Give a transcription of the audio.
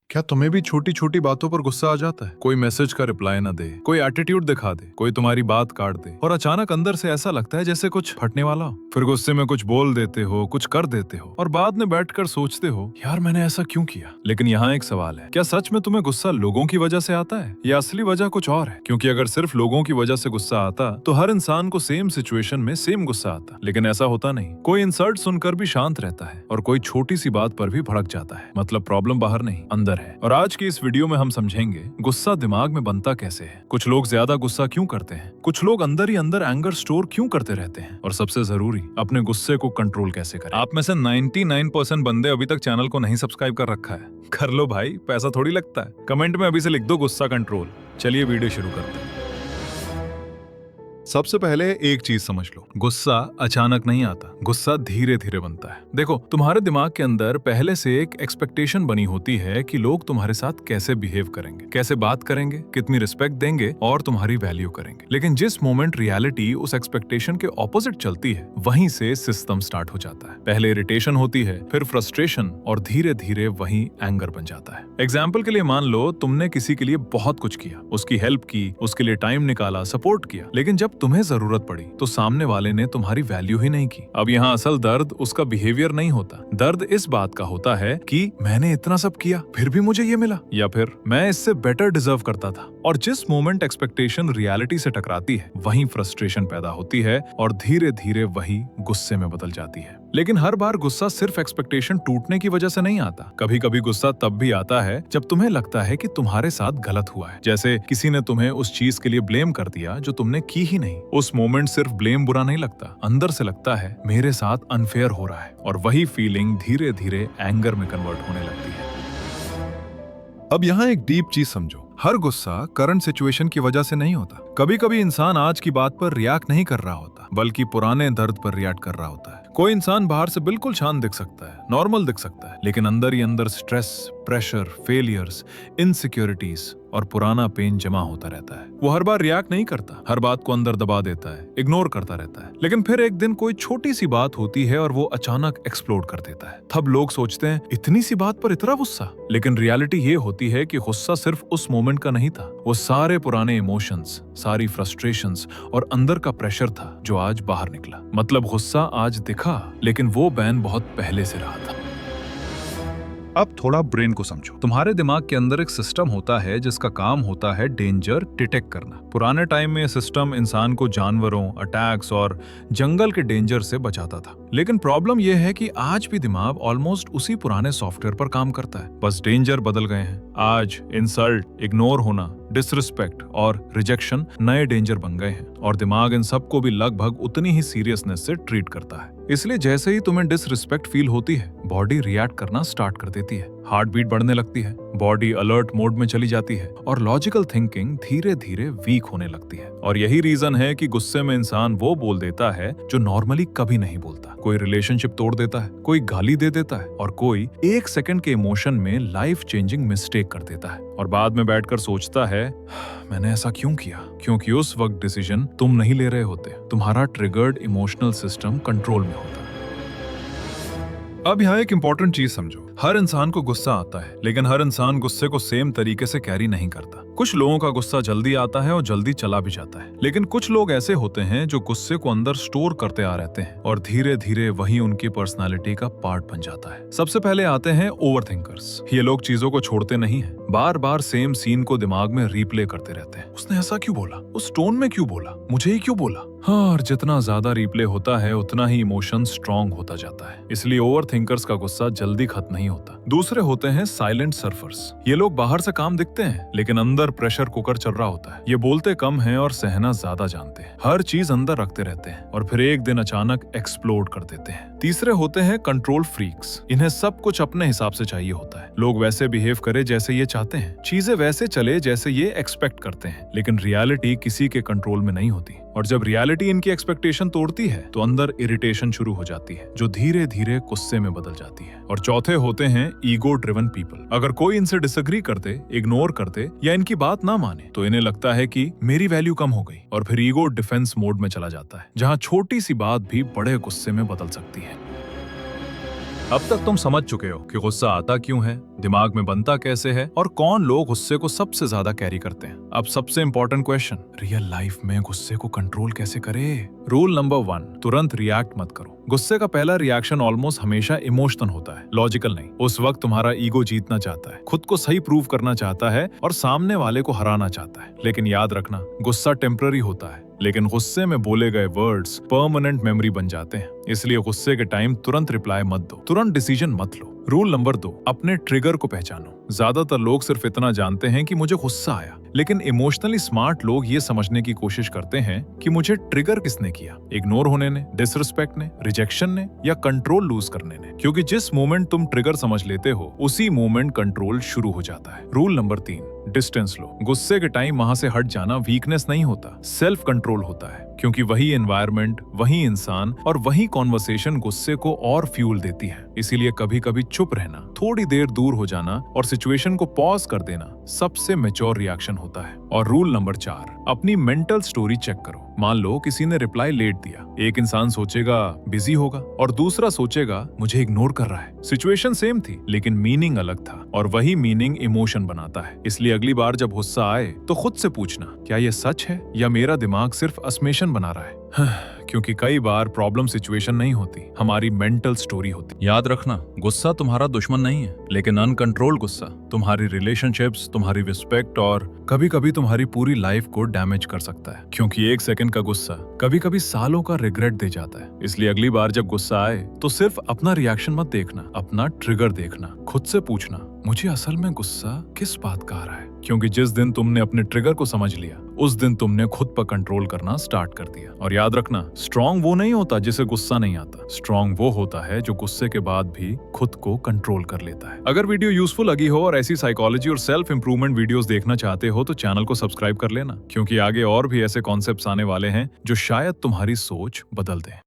क्या तुम्हें भी छोटी छोटी बातों पर गुस्सा आ जाता है? कोई मैसेज का रिप्लाई ना दे, कोई एटीट्यूड दिखा दे, कोई तुम्हारी बात काट दे और अचानक अंदर से ऐसा लगता है जैसे कुछ फटने वाला हो। फिर गुस्से में कुछ बोल देते हो, कुछ कर देते हो और बाद में बैठकर सोचते हो यार मैंने ऐसा क्यों किया। लेकिन यहाँ एक सवाल है, क्या सच में तुम्हें गुस्सा लोगों की वजह से आता है या असली वजह कुछ और है? क्योंकि अगर सिर्फ लोगों की वजह से गुस्सा आता तो हर इंसान को सेम सिचुएशन में सेम गुस्सा आता, लेकिन ऐसा होता नहीं। कोई इंसल्ट सुनकर भी शांत रहता है और कोई छोटी सी बात पर भी भड़क जाता है। मतलब प्रॉब्लम बाहर नहीं अंदर है। और आज की इस वीडियो में हम समझेंगे गुस्सा दिमाग में बनता कैसे है, कुछ लोग ज्यादा गुस्सा क्यों करते हैं, कुछ लोग अंदर ही अंदर एंगर स्टोर क्यों करते रहते हैं और सबसे जरूरी अपने गुस्से को कंट्रोल कैसे करें। आप में से 99% बंदे अभी तक चैनल को नहीं सब्सक्राइब कर रखा है, कर लो भाई, पैसा थोड़ी लगता है। कमेंट में अभी से लिख दो गुस्सा कंट्रोल। चलिए वीडियो शुरू करते हैं। सबसे पहले एक चीज समझ लो, गुस्सा अचानक नहीं आता, गुस्सा धीरे धीरे बनता है। देखो, तुम्हारे दिमाग के अंदर पहले से एक एक्सपेक्टेशन बनी होती है कि लोग तुम्हारे साथ कैसे बिहेव करेंगे, कैसे बात करेंगे, कितनी रिस्पेक्ट देंगे और तुम्हारी वैल्यू करेंगे। लेकिन जिस मोमेंट रियलिटी उस एक्सपेक्टेशन के ऑपोजिट चलती है, वहीं से सिस्टम स्टार्ट हो जाता है। पहले इरिटेशन होती है, फिर फ्रस्ट्रेशन और धीरे धीरे वही एंगर बन जाता है। एग्जाम्पल के लिए मान लो तुमने किसी के लिए बहुत कुछ किया, उसकी हेल्प की, उसके लिए टाइम निकाला, सपोर्ट किया, लेकिन जब तुम्हें जरूरत पड़ी तो सामने वाले ने तुम्हारी वैल्यू ही नहीं की। अब यहाँ असल दर्द उसका बिहेवियर नहीं होता, दर्द इस बात का होता है कि मैंने इतना सब किया फिर भी मुझे ये मिला, या फिर मैं इससे बेटर डिजर्व करता था। और जिस मोमेंट एक्सपेक्टेशन रियलिटी से टकराती है, वहीं फ्रस्ट्रेशन पैदा होती है और धीरे धीरे वही गुस्से में बदल जाती है। लेकिन हर बार गुस्सा सिर्फ एक्सपेक्टेशन टूटने की वजह से नहीं आता। कभी कभी गुस्सा तब भी आता है जब तुम्हें लगता है कि तुम्हारे साथ गलत हुआ है, जैसे किसी ने तुम्हें उस चीज के लिए ब्लेम कर दिया जो तुमने की ही नहीं। उस मोमेंट सिर्फ ब्लेम बुरा नहीं लगता, अंदर से लगता है मेरे साथ अनफेयर हो रहा है, और वही फीलिंग धीरे धीरे एंगर में कन्वर्ट होने लगती है। अब यहाँ एक डीप चीज समझो, हर गुस्सा करंट सिचुएशन की वजह से नहीं होता। कभी कभी इंसान आज की बात पर रिएक्ट नहीं कर रहा होता, बल्कि पुराने दर्द पर रिएक्ट कर रहा होता है। कोई इंसान बाहर से बिल्कुल शांत दिख सकता है, नॉर्मल दिख सकता है, लेकिन अंदर ही अंदर स्ट्रेस, प्रेशर, फेलियर्स, इनसिक्योरिटीज और पुराना पेन जमा होता रहता है। वो हर बार रिएक्ट नहीं करता, हर बात को अंदर दबा देता है, इग्नोर करता रहता है। लेकिन फिर एक दिन कोई छोटी सी बात होती है और वो अचानक एक्सप्लोड कर देता है। तब लोग सोचते हैं इतनी सी बात पर इतना गुस्सा, लेकिन रियलिटी ये होती है कि गुस्सा सिर्फ उस मोमेंट का नहीं था, वो सारे पुराने इमोशंस, सारी फ्रस्ट्रेशंस और अंदर का प्रेशर था जो आज बाहर निकला। मतलब गुस्सा आज दिखा, लेकिन वो बैन बहुत पहले से रहा था। अब थोड़ा ब्रेन को समझो। तुम्हारे दिमाग के अंदर एक सिस्टम होता है जिसका काम होता है डेंजर डिटेक्ट करना। पुराने टाइम में सिस्टम इंसान को जानवरों, अटैक्स और जंगल के डेंजर से बचाता था। लेकिन प्रॉब्लम यह है कि आज भी दिमाग ऑलमोस्ट उसी पुराने सॉफ्टवेयर पर काम करता है, बस डेंजर बदल गए हैं। आज इंसल्ट, इग्नोर होना, डिसरिस्पेक्ट और रिजेक्शन नए डेंजर बन गए हैं, और दिमाग इन सबको भी लगभग उतनी ही सीरियसनेस से ट्रीट करता है। इसलिए जैसे ही तुम्हें डिसरिस्पेक्ट फील होती है, बॉडी रिएक्ट करना स्टार्ट कर देती है, हार्ट बीट बढ़ने लगती है, बॉडी अलर्ट मोड में चली जाती है और लॉजिकल थिंकिंग धीरे धीरे वीक होने लगती है। और यही रीजन है कि गुस्से में इंसान वो बोल देता है जो नॉर्मली कभी नहीं बोलता। कोई रिलेशनशिप तोड़ देता है, कोई गाली दे देता है और कोई एक सेकंड के इमोशन में लाइफ चेंजिंग मिस्टेक कर देता है, और बाद में बैठकर सोचता है मैंने ऐसा क्यों किया, क्योंकि उस वक्त डिसीजन तुम नहीं ले रहे होते, तुम्हारा ट्रिगर्ड इमोशनल सिस्टम कंट्रोल में होता। अब यहाँ एक इंपॉर्टेंट चीज समझो, हर इंसान को गुस्सा आता है, लेकिन हर इंसान गुस्से को सेम तरीके से कैरी नहीं करता। कुछ लोगों का गुस्सा जल्दी आता है और जल्दी चला भी जाता है, लेकिन कुछ लोग ऐसे होते हैं जो गुस्से को अंदर स्टोर करते आ रहते हैं और धीरे धीरे वही उनकी पर्सनालिटी का पार्ट बन जाता है। सबसे पहले आते हैं ओवरथिंकर्स। ये लोग चीजों को छोड़ते नहीं है, बार बार सेम सीन को दिमाग में रीप्ले करते रहते हैं। उसने ऐसा क्यों बोला, उस टोन में क्यों बोला, मुझे ही क्यों बोला। हाँ, और जितना ज्यादा रीप्ले होता है उतना ही इमोशन स्ट्रॉन्ग होता जाता है, इसलिए ओवरथिंकर्स का गुस्सा जल्दी खत्म नहीं होता। दूसरे होते हैं साइलेंट सर्फर्स। ये लोग बाहर से काम दिखते हैं, लेकिन अंदर प्रेशर कुकर चल रहा होता है। ये बोलते कम हैं और सहना ज्यादा जानते हैं, हर चीज अंदर रखते रहते हैं और फिर एक दिन अचानक एक्सप्लोड कर देते हैं। तीसरे होते हैं कंट्रोल फ्रीक्स। इन्हें सब कुछ अपने हिसाब से चाहिए होता है। लोग वैसे बिहेव करे जैसे ये चाहते हैं, चीजें वैसे चले जैसे ये एक्सपेक्ट करते हैं, लेकिन रियलिटी किसी के कंट्रोल में नहीं होती। और जब रियलिटी इनकी एक्सपेक्टेशन तोड़ती है तो अंदर इरिटेशन शुरू हो जाती है, जो धीरे धीरे गुस्से में बदल जाती है। और चौथे होते हैं ईगो ड्रिवन पीपल। अगर कोई इनसे डिसएग्री करते, इग्नोर करते या इनकी बात ना माने तो इन्हें लगता है कि मेरी वैल्यू कम हो गई, और फिर ईगो डिफेंस मोड में चला जाता है, जहां छोटी सी बात भी बड़े गुस्से में बदल सकती है। अब तक तुम समझ चुके हो कि गुस्सा आता क्यों है, दिमाग में बनता कैसे है और कौन लोग गुस्से को सबसे ज्यादा कैरी करते हैं। अब सबसे इंपॉर्टेंट क्वेश्चन, रियल लाइफ में गुस्से को कंट्रोल कैसे करे? रूल नंबर 1, तुरंत रिएक्ट मत करो। गुस्से का पहला रिएक्शन ऑलमोस्ट हमेशा इमोशनल होता है, लॉजिकल नहीं। उस वक्त तुम्हारा ईगो जीतना चाहता है, खुद को सही प्रूव करना चाहता है और सामने वाले को हराना चाहता है। लेकिन याद रखना, गुस्सा टेम्पररी होता है, लेकिन गुस्से में बोले गए वर्ड्स परमानेंट मेमोरी बन जाते हैं। इसलिए गुस्से के टाइम तुरंत रिप्लाई मत दो, तुरंत डिसीजन मत लो। रूल नंबर 2, अपने ट्रिगर को पहचानो। ज्यादातर लोग सिर्फ इतना जानते हैं कि मुझे गुस्सा आया, लेकिन इमोशनली स्मार्ट लोग ये समझने की कोशिश करते हैं कि मुझे ट्रिगर किसने किया, इग्नोर होने ने, डिसरिस्पेक्ट ने, रिजेक्शन ने या कंट्रोल लूज करने ने। क्योंकि जिस मोमेंट तुम ट्रिगर समझ लेते हो, उसी मोमेंट कंट्रोल शुरू हो जाता है। रूल नंबर 3, डिस्टेंस लो। गुस्से के टाइम वहां से हट जाना वीकनेस नहीं होता, सेल्फ कंट्रोल होता है। क्योंकि वही एनवायरनमेंट, वही इंसान और वही कॉन्वर्सेशन गुस्से को और फ्यूल देती है। इसीलिए कभी कभी चुप रहना, थोड़ी देर दूर हो जाना और सिचुएशन को पॉज कर देना सबसे मैच्योर रिएक्शन होता है। और रूल नंबर 4, अपनी मेंटल स्टोरी चेक करो। मान लो किसी ने रिप्लाई लेट दिया, एक इंसान सोचेगा बिजी होगा और दूसरा सोचेगा मुझे इग्नोर कर रहा है। सिचुएशन सेम थी लेकिन मीनिंग अलग था, और वही मीनिंग इमोशन बनाता है। इसलिए अगली बार जब गुस्सा आए तो खुद से पूछना, क्या ये सच है या मेरा दिमाग सिर्फ असमेशन बना रहा है? क्योंकि कई बार प्रॉब्लम सिचुएशन नहीं होती, हमारी मेंटल स्टोरी होती। याद रखना, गुस्सा तुम्हारा दुश्मन नहीं है, लेकिन अनकंट्रोल गुस्सा तुम्हारी रिलेशनशिप्स, तुम्हारी रिस्पेक्ट और कभी कभी तुम्हारी पूरी लाइफ को डैमेज कर सकता है। क्योंकि 1 सेकंड का गुस्सा कभी कभी सालों का रिग्रेट दे जाता है। इसलिए अगली बार जब गुस्सा आए तो सिर्फ अपना रिएक्शन मत देखना, अपना ट्रिगर देखना। खुद से पूछना, मुझे असल में गुस्सा किस बात का आ रहा है? क्योंकि जिस दिन तुमने अपने ट्रिगर को समझ लिया, उस दिन तुमने खुद पर कंट्रोल करना स्टार्ट कर दिया। और याद रखना, स्ट्रॉन्ग वो नहीं होता जिसे गुस्सा नहीं आता, स्ट्रॉन्ग वो होता है जो गुस्से के बाद भी खुद को कंट्रोल कर लेता है। अगर वीडियो यूजफुल लगी हो और ऐसी साइकोलॉजी और सेल्फ इंप्रूवमेंट वीडियोस देखना चाहते हो तो चैनल को सब्सक्राइब कर लेना, क्योंकि आगे और भी ऐसे कॉन्सेप्ट्स आने वाले हैं जो शायद तुम्हारी सोच बदल दें।